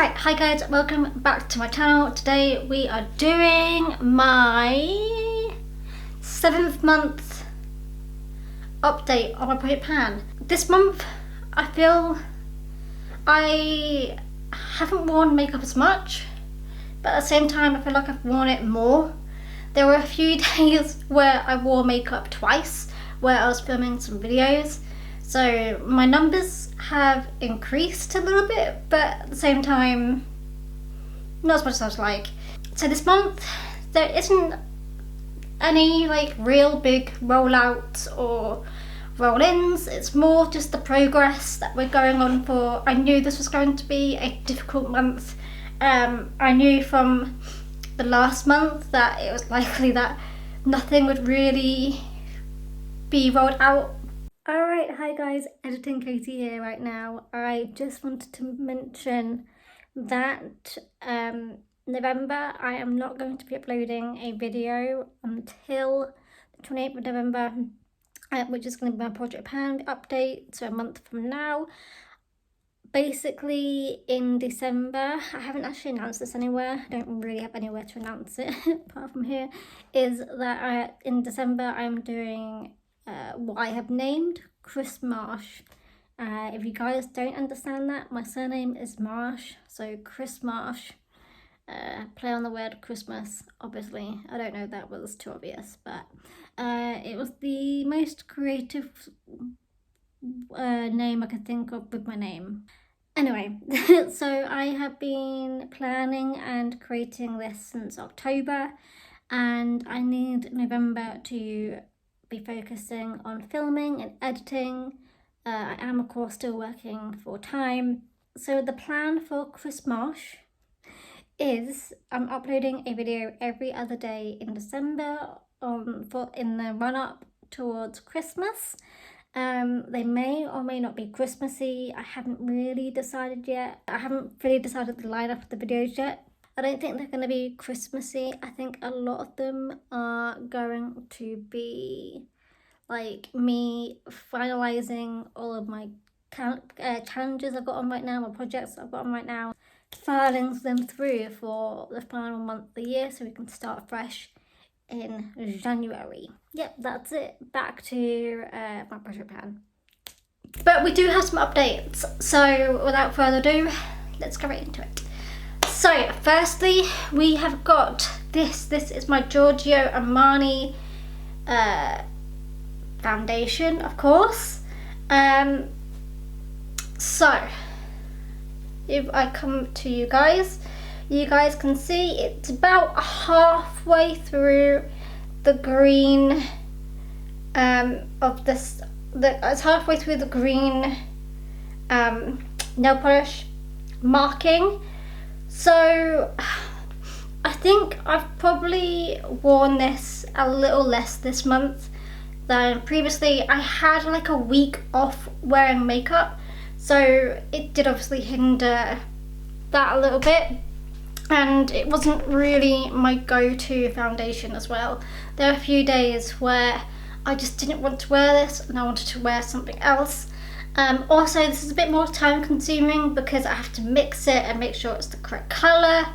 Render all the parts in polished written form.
Alright, hi guys, welcome back to my channel. Today we are doing my 7th month update on my project pan. This month I feel I haven't worn makeup as much, but at the same time I feel like I've worn it more. There were a few days where I wore makeup twice, where I was filming some videos. So my numbers have increased a little bit, but at the same time, not as much as I was like. So this month, there isn't any like real big rollouts or roll-ins. It's more just the progress that we're going on for. I knew this was going to be a difficult month. I knew from the last month that it was likely that nothing would really be rolled out. Alright, hi guys, Editing Katie here right now. I just wanted to mention that November I am not going to be uploading a video until the 28th of November, which is going to be my Project Pan update, so a month from now. Basically in December, I haven't actually announced this anywhere, I don't really have anywhere to announce it apart from here, is that in December I'm doing what I have named Chris Marsh. If you guys don't understand that, my surname is Marsh, so Chris Marsh. Play on the word Christmas, obviously. I don't know if that was too obvious, but it was the most creative name I could think of with my name. Anyway, so I have been planning and creating this since October, and I need November to be focusing on filming and editing. I am of course still working full time. So the plan for Chris Marsh is I'm uploading a video every other day in December in the run up towards Christmas. They may or may not be Christmassy. I haven't really decided yet. I haven't really decided the lineup of the videos yet. I don't think they're going to be Christmassy. I think a lot of them are going to be like me finalising all of my challenges I've got on right now, my projects I've got on right now, filing them through for the final month of the year so we can start fresh in January. Yep, that's it. Back to my project pan. But we do have some updates, so without further ado, let's go right into it. So, firstly, we have got this. This is my Giorgio Armani foundation, of course. So, if I come to you guys can see it's about halfway through the green of this. It's halfway through the green nail polish marking. So I think I've probably worn this a little less this month than previously. I had like a week off wearing makeup, so it did obviously hinder that a little bit, and it wasn't really my go-to foundation as well. There were a few days where I just didn't want to wear this and I wanted to wear something else. Also, this is a bit more time consuming because I have to mix it and make sure it's the correct colour.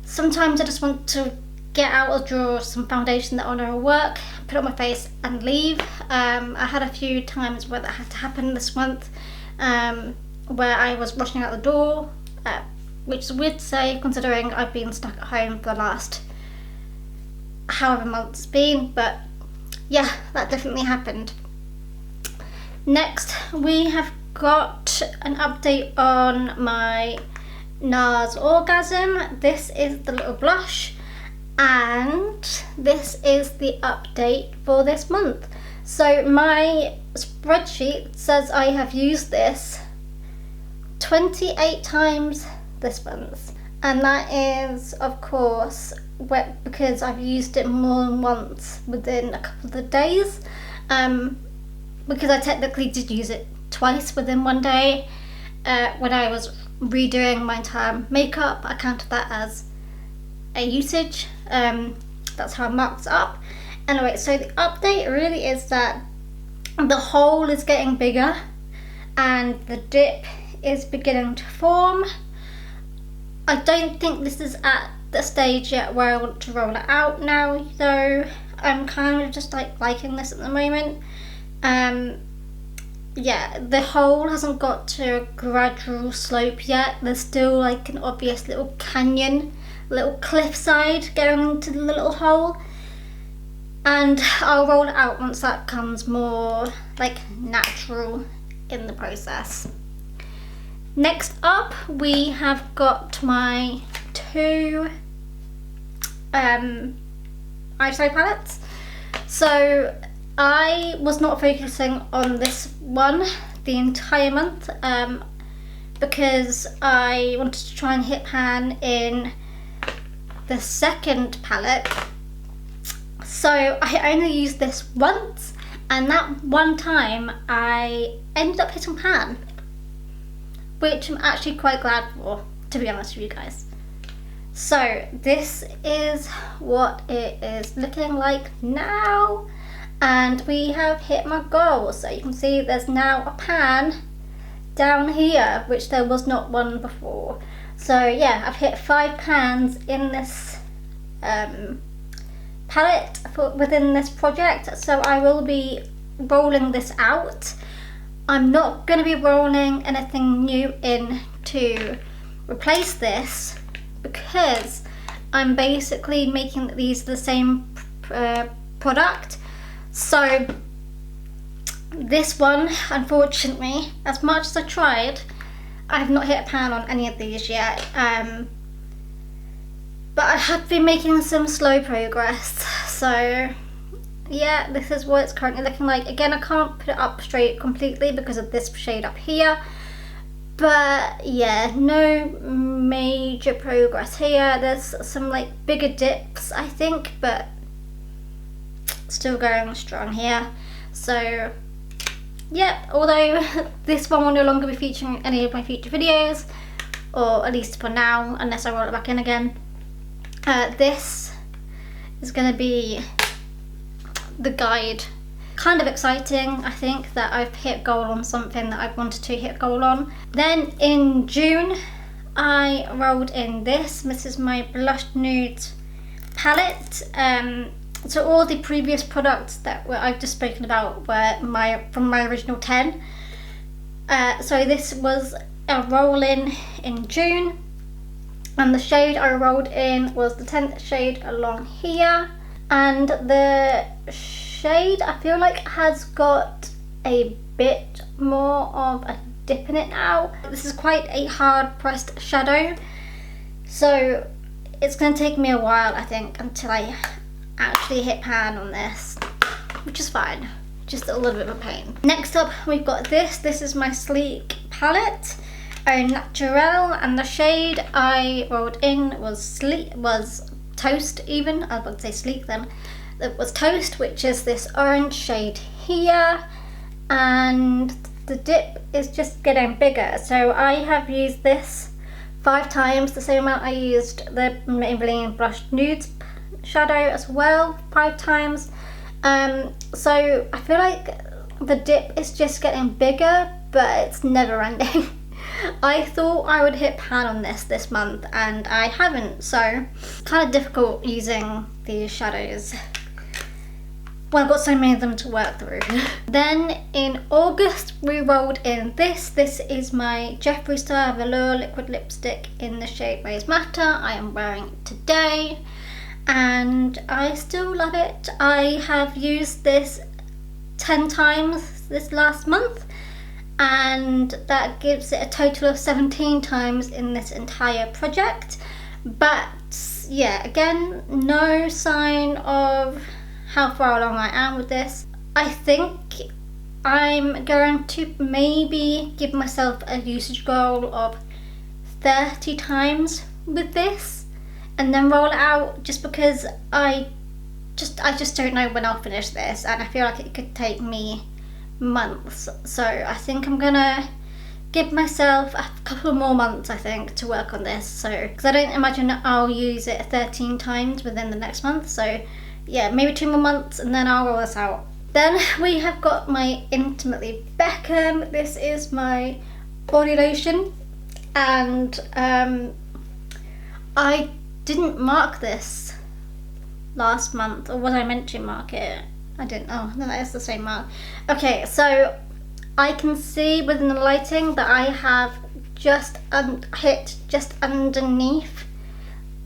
Sometimes I just want to get out of the drawer some foundation that I know will work, put it on my face and leave. I had a few times where that had to happen this month, where I was rushing out the door, which is weird to say considering I've been stuck at home for the last however months it's been, but yeah, that definitely happened. Next, we have got an update on my Nars Orgasm. This is the little blush, and this is the update for this month. So my spreadsheet says I have used this 28 times this month, and that is of course because I've used it more than once within a couple of days. Because I technically did use it twice within one day. When I was redoing my entire makeup, I counted that as a usage. That's how I marked it up. Anyway, so the update really is that the hole is getting bigger and the dip is beginning to form. I don't think this is at the stage yet where I want to roll it out now, though. I'm kind of just like liking this at the moment. Yeah, the hole hasn't got to a gradual slope yet. There's still like an obvious little canyon, little cliffside going into the little hole. And I'll roll it out once that comes more like natural in the process. Next up, we have got my two eyeshadow palettes. So I was not focusing on this one the entire month because I wanted to try and hit pan in the second palette. So I only used this once, and that one time I ended up hitting pan, which I'm actually quite glad for, to be honest with you guys. So this is what it is looking like now, and we have hit my goal. So you can see there's now a pan down here, which there was not one before. So yeah, I've hit 5 pans in this palette within this project, so I will be rolling this out. I'm not going to be rolling anything new in to replace this because I'm basically making these the same product. So this one, unfortunately, as much as I tried, I have not hit a pan on any of these yet. But I have been making some slow progress, so yeah, this is what it's currently looking like. Again, I can't put it up straight completely because of this shade up here, but yeah, no major progress here. There's some like bigger dips, I think, but still going strong here. So yeah, although this one will no longer be featuring any of my future videos, or at least for now, unless I roll it back in again. This is going to be the guide. Kind of exciting, I think, that I've hit goal on something that I've wanted to hit goal on. Then in June, I rolled in this. This is my Blushed Nude palette. So all the previous products that I've just spoken about were from my original 10. So this was a roll in June. And the shade I rolled in was the 10th shade along here. And the shade, I feel like, has got a bit more of a dip in it now. This is quite a hard pressed shadow, so it's going to take me a while, I think, until I actually hit pan on this, which is fine. Just a little bit of a pain. Next up, we've got this. This is my Sleek palette. Au Naturel, and the shade I rolled in was Toast even. I was about to say Sleek then. It was Toast, which is this orange shade here, and the dip is just getting bigger. So I have used this 5 times, the same amount I used the Maybelline Blushed Nudes shadow as well, 5 times. So I feel like the dip is just getting bigger, but it's never ending. I thought I would hit pan on this month, and I haven't, so it's kind of difficult using these shadows when I've got so many of them to work through. Then in August we rolled in this. This is my Jeffree Star Velour liquid lipstick in the shade Rose Matter. I am wearing it today and I still love it. I have used this 10 times this last month, and that gives it a total of 17 times in this entire project. But yeah, again, no sign of how far along I am with this. I think I'm going to maybe give myself a usage goal of 30 times with this and then roll it out, just because I just don't know when I'll finish this, and I feel like it could take me months. So I think I'm gonna give myself a couple more months, I think, to work on this. So because I don't imagine I'll use it 13 times within the next month, so yeah, maybe 2 more months and then I'll roll this out. Then we have got my Intimately Beckham. This is my body lotion, and I didn't mark this last month, or was I meant to mark it? I didn't. Oh, no, that is the same mark. Okay, so I can see within the lighting that I have just hit just underneath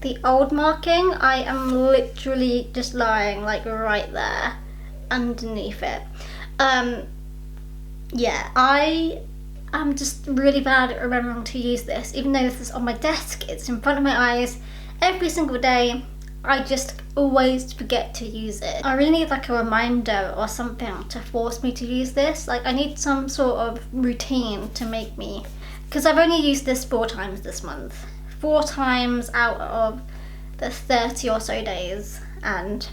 the old marking. I am literally just lying like right there underneath it. Yeah, I am just really bad at remembering to use this. Even though this is on my desk, it's in front of my eyes every single day, I just always forget to use it. I really need like a reminder or something to force me to use this. Like I need some sort of routine to make me, because I've only used this 4 times this month. 4 times out of the 30 or so days, and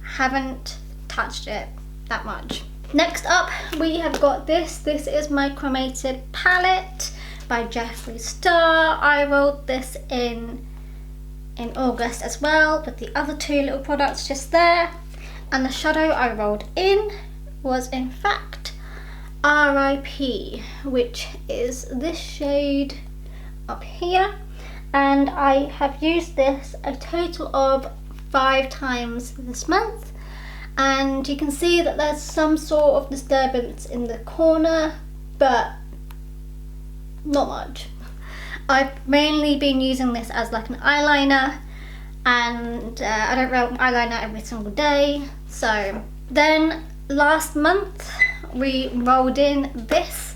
haven't touched it that much. Next up, we have got this. This is my Cremated palette by Jeffree Star. I rolled this in August as well, with the other 2 little products just there. And the shadow I rolled in was in fact RIP, which is this shade up here. And I have used this a total of 5 times this month. And you can see that there's some sort of disturbance in the corner, but not much. I've mainly been using this as like an eyeliner, and I don't roll eyeliner every single day. So then last month we rolled in this.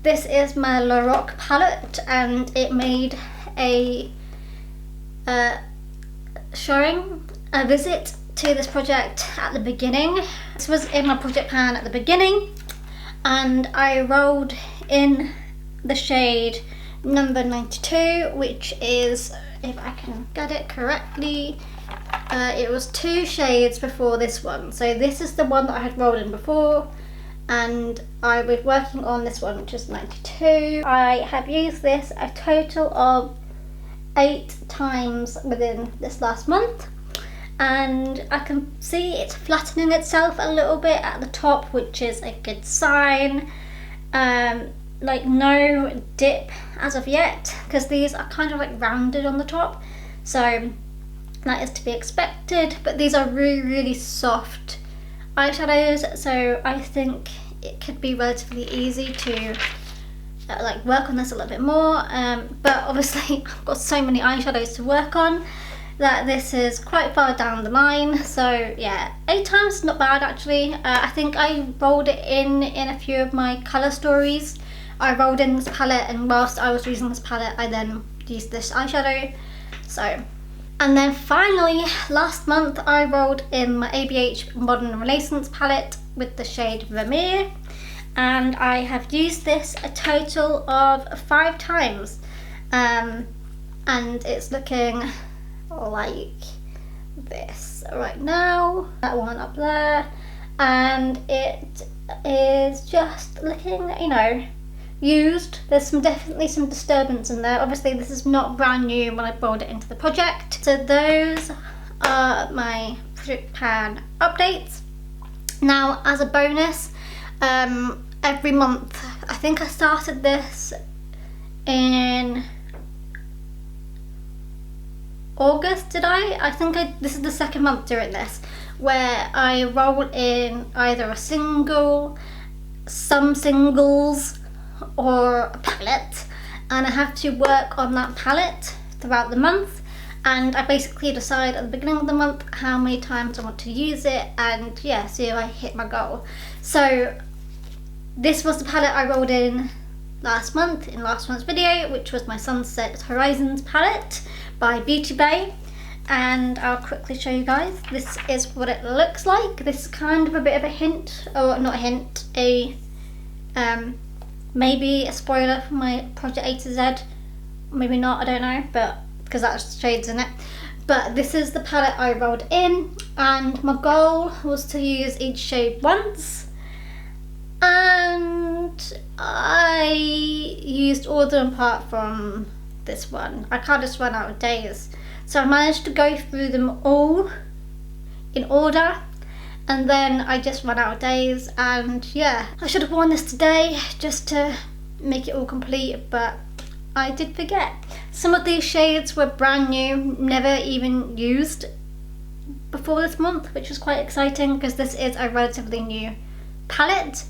This is my Lorac Palette, and it made a visit to this project at the beginning. This was in my project pan at the beginning, and I rolled in the shade number 92, which is, if I can get it correctly, it was 2 shades before this one. So this is the one that I had rolled in before, and I was working on this one, which is 92. I have used this a total of 8 times within this last month, and I can see it's flattening itself a little bit at the top, which is a good sign. Like no dip as of yet, because these are kind of like rounded on the top, so that is to be expected. But these are really soft eyeshadows, so I think it could be relatively easy to like work on this a little bit more, but obviously I've got so many eyeshadows to work on that this is quite far down the line. So yeah, 8 times is not bad actually. I think I rolled it in a few of my colour stories. I rolled in this palette, and whilst I was using this palette I then used this eyeshadow. So, and then finally last month I rolled in my ABH Modern Renaissance palette with the shade Velour, and I have used this a total of 5 times, and it's looking like this right now, that one up there, and it is just looking, you know, used. There's definitely some disturbance in there. Obviously this is not brand new when I rolled it into the project. So those are my project pan updates. Now, as a bonus, every month, I think I started this in August, did I? I think this is the 2nd month doing this, where I roll in either a single, some singles, or a palette, and I have to work on that palette throughout the month, and I basically decide at the beginning of the month how many times I want to use it, and yeah, see if I hit my goal. So this was the palette I rolled in last month, in last month's video, which was my Sunset Horizons palette by Beauty Bay, and I'll quickly show you guys. This is what it looks like. This is kind of a bit of a hint, or not a hint, a maybe a spoiler for my Project A to Z, maybe not, I don't know, but because that's shades in it. But this is the palette I rolled in, and my goal was to use each shade once, and I used all of them apart from this one. I kind of just ran out of days, so I managed to go through them all in order, and then I just ran out of days. And yeah, I should have worn this today just to make it all complete, but I did forget. Some of these shades were brand new, never even used before this month, which was quite exciting because this is a relatively new palette.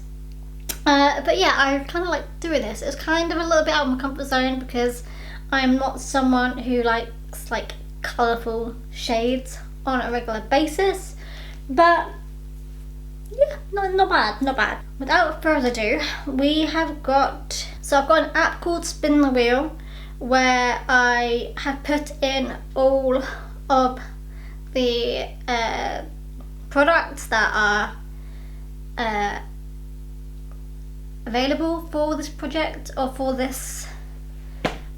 But yeah, I kind of like doing this. It's kind of a little bit out of my comfort zone because I'm not someone who likes like colourful shades on a regular basis. But yeah, not bad. Without further ado, we have got, so I've got an app called Spin the Wheel where I have put in all of the products that are available for this project, or for this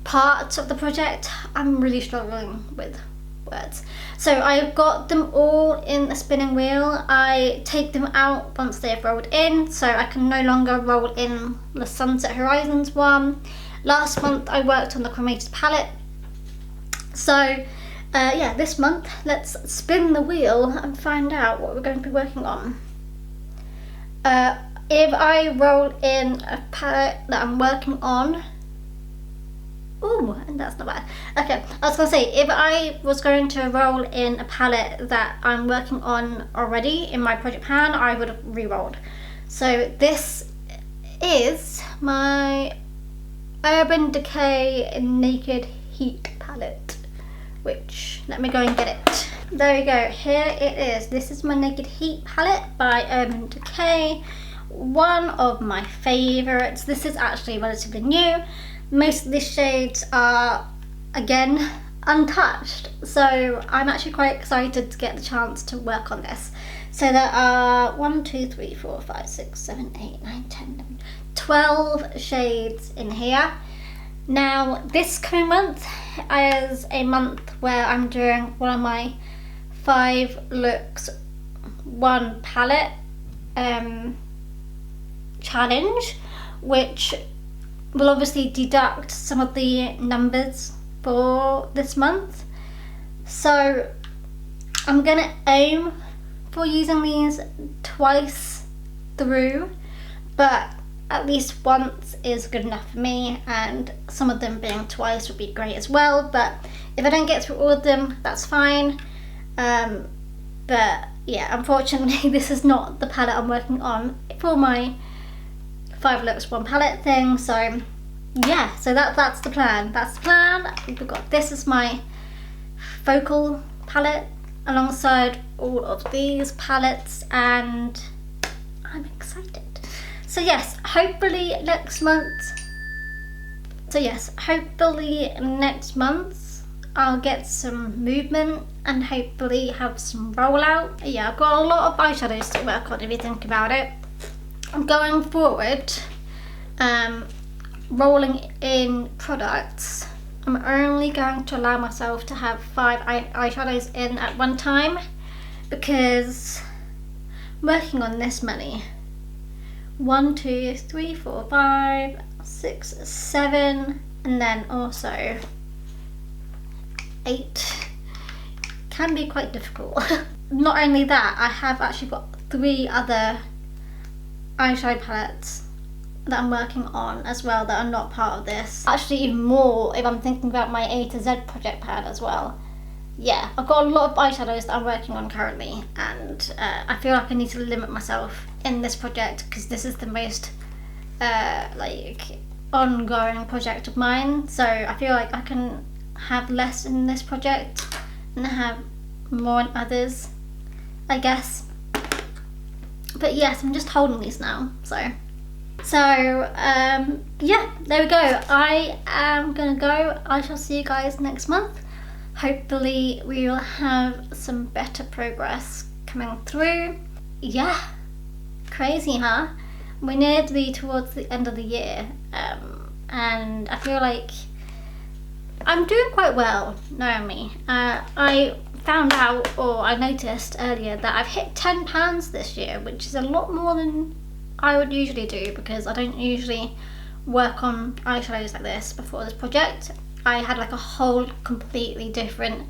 part of the project. I'm really struggling with words. So I've got them all in a spinning wheel. I take them out once they've rolled in, so I can no longer roll in the Sunset Horizons one. Last month I worked on the Cremated palette. So yeah, this month let's spin the wheel and find out what we're going to be working on. If I roll in a palette that I'm working on, ooh, that's not bad. Okay, I was going to say, if I was going to roll in a palette that I'm working on already in my project pan, I would have re-rolled. So this is my Urban Decay Naked Heat palette, which, let me go and get it. There we go, here it is. This is my Naked Heat palette by Urban Decay. One of my favourites. This is actually relatively new. Most of these shades are, again, untouched, so I'm actually quite excited to get the chance to work on this. So there are 1, 2, 3, 4, 5, 6, 7, 8, 9, 10, 11, 12 shades in here. Now this coming month is a month where I'm doing one of my 5 looks 1 palette challenge, which will obviously deduct some of the numbers for this month. So I'm gonna aim for using these twice through, but at least once is good enough for me, and some of them being twice would be great as well. But if I don't get through all of them, that's fine. But yeah, unfortunately this is not the palette I'm working on for my 5 looks 1 palette thing. So yeah, so that's the plan. We've got this as my focal palette alongside all of these palettes, and I'm excited. So yes, hopefully next month I'll get some movement and hopefully have some rollout. Yeah, I've got a lot of eyeshadows to work on if you think about it. I'm going forward, rolling in products, I'm only going to allow myself to have 5 eyeshadows in at one time, because I'm working on this many. 1, 2, 3, 4, 5, 6, 7, and then also 8. Can be quite difficult. Not only that, I have actually got 3 other eyeshadow palettes that I'm working on as well that are not part of this. Actually even more if I'm thinking about my A to Z project pad as well. Yeah, I've got a lot of eyeshadows that I'm working on currently, and I feel like I need to limit myself in this project because this is the most like ongoing project of mine. So I feel like I can have less in this project and have more in others, I guess. But yes, I'm just holding these now, so yeah, there we go. I am gonna go. I shall see you guys next month. Hopefully we will have some better progress coming through. Yeah, crazy, huh? We're nearly towards the end of the year, and I feel like I'm doing quite well, Naomi. I found out, or I noticed earlier, that I've hit £10 this year, which is a lot more than I would usually do, because I don't usually work on eyeshadows like this before this project. I had like a whole completely different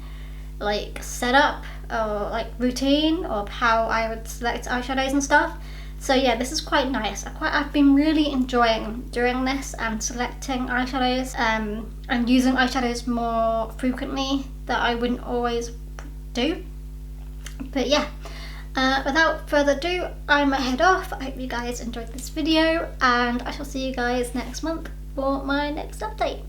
like setup or like routine of how I would select eyeshadows and stuff. So yeah, this is quite nice. I've been really enjoying doing this and selecting eyeshadows and using eyeshadows more frequently that I wouldn't always do. But yeah, without further ado, I'm gonna head off. I hope you guys enjoyed this video, and I shall see you guys next month for my next update.